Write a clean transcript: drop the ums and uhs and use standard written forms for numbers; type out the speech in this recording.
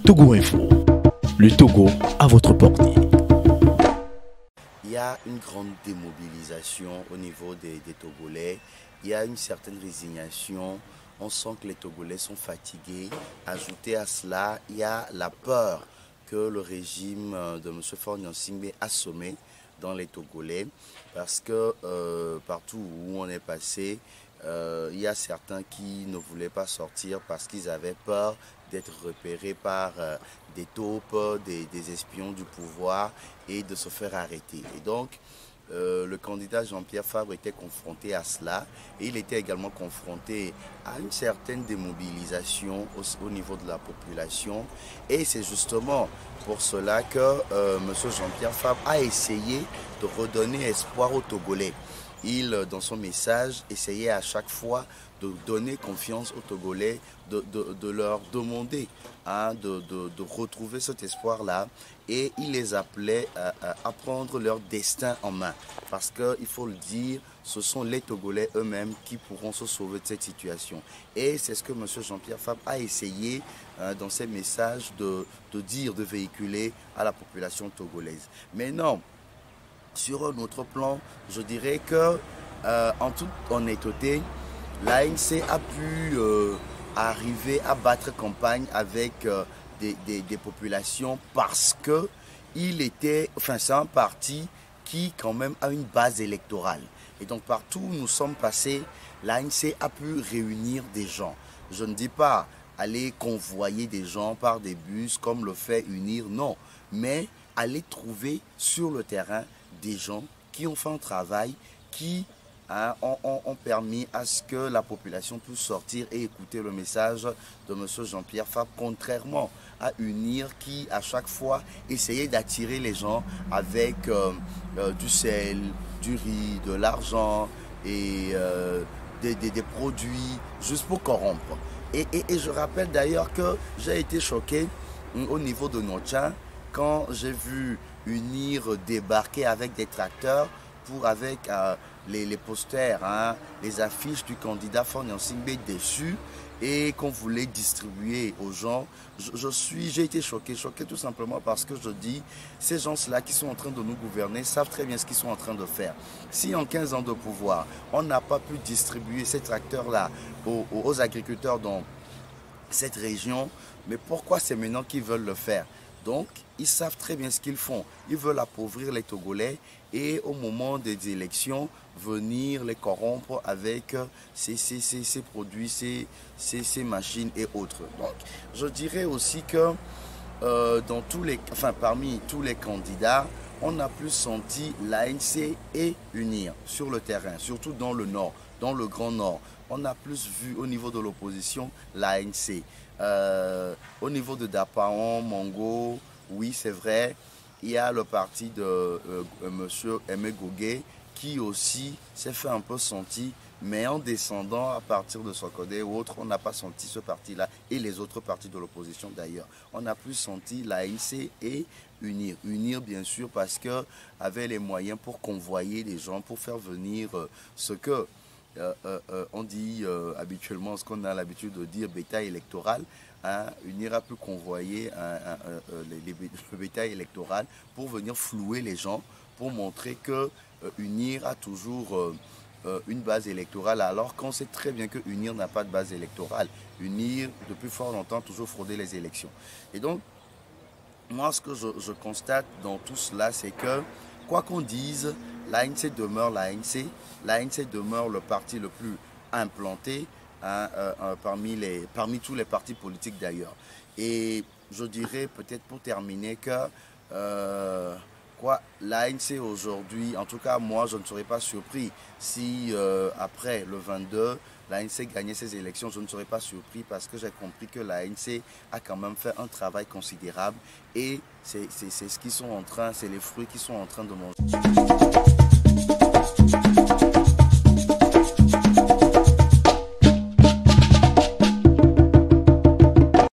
Togo Info, le Togo à votre portée. Il y a une grande démobilisation au niveau des Togolais. Il y a une certaine résignation. On sent que les Togolais sont fatigués. Ajouté à cela, il y a la peur que le régime de M. Faure Gnassingbé a semé dans les Togolais. Parce que partout où on est passé, il y a certains qui ne voulaient pas sortir parce qu'ils avaient peur d'être repérés par des taupes, des espions du pouvoir et de se faire arrêter. Et donc, le candidat Jean-Pierre Fabre était confronté à cela et il était également confronté à une certaine démobilisation au niveau de la population. Et c'est justement pour cela que M. Jean-Pierre Fabre a essayé de redonner espoir aux Togolais. Il, dans son message, essayait à chaque fois de donner confiance aux Togolais, de leur demander de retrouver cet espoir-là. Et il les appelait à prendre leur destin en main. Parce qu'il faut le dire, ce sont les Togolais eux-mêmes qui pourront se sauver de cette situation. Et c'est ce que M. Jean-Pierre Fabre a essayé dans ses messages de dire, de véhiculer à la population togolaise. Mais non. Sur un autre plan, je dirais que, en toute honnêteté, l'ANC a pu arriver à battre campagne avec des populations parce que c'est un parti qui quand même a une base électorale. Et donc partout où nous sommes passés, l'ANC a pu réunir des gens. Je ne dis pas aller convoyer des gens par des bus comme le fait UNIR, non, mais aller trouver sur le terrain des gens qui ont fait un travail qui ont permis à ce que la population puisse sortir et écouter le message de M. Jean-Pierre Fabre, contrairement à UNIR qui, à chaque fois, essayait d'attirer les gens avec du sel, du riz, de l'argent et des produits juste pour corrompre. Et je rappelle d'ailleurs que j'ai été choqué au niveau de Notchan quand j'ai vu UNIR débarquer avec des tracteurs avec les posters, les affiches du candidat Faure Gnassingbé dessus et qu'on voulait distribuer aux gens. J'ai été choqué tout simplement parce que je dis, ces gens-là qui sont en train de nous gouverner savent très bien ce qu'ils sont en train de faire. Si en 15 ans de pouvoir, on n'a pas pu distribuer ces tracteurs-là aux agriculteurs dans cette région, mais pourquoi c'est maintenant qu'ils veulent le faire? Donc, ils savent très bien ce qu'ils font. Ils veulent appauvrir les Togolais et au moment des élections, venir les corrompre avec ces produits, ces machines et autres. Donc, je dirais aussi que parmi tous les candidats, on a plus senti l'ANC et UNIR sur le terrain, surtout dans le Nord, dans le Grand Nord. On a plus vu au niveau de l'opposition l'ANC. Au niveau de Dapaon, Mongo, oui c'est vrai, il y a le parti de M. Aimé Gogué qui aussi s'est fait un peu sentir, mais en descendant à partir de Sokodé ou autre, on n'a pas senti ce parti-là et les autres partis de l'opposition d'ailleurs. On a plus senti l'ANC et UNIR. UNIR bien sûr parce que avait les moyens pour convoyer des gens, pour faire venir ce que on dit habituellement, ce qu'on a l'habitude de dire, bétail électoral. UNIR a pu convoyer le bétail électoral pour venir flouer les gens, pour montrer que UNIR a toujours une base électorale, alors qu'on sait très bien que UNIR n'a pas de base électorale. UNIR, depuis fort longtemps, a toujours fraudé les élections. Et donc, moi, ce que je constate dans tout cela, c'est que, quoi qu'on dise, l'ANC demeure l'ANC. L'ANC demeure le parti le plus implanté parmi tous les partis politiques d'ailleurs. Et je dirais peut-être pour terminer que l'ANC aujourd'hui, en tout cas moi je ne serais pas surpris si après le 22, l'ANC gagnait ses élections, je ne serais pas surpris parce que j'ai compris que l'ANC a quand même fait un travail considérable et c'est ce qu'ils sont en train, c'est les fruits qu'ils sont en train de manger.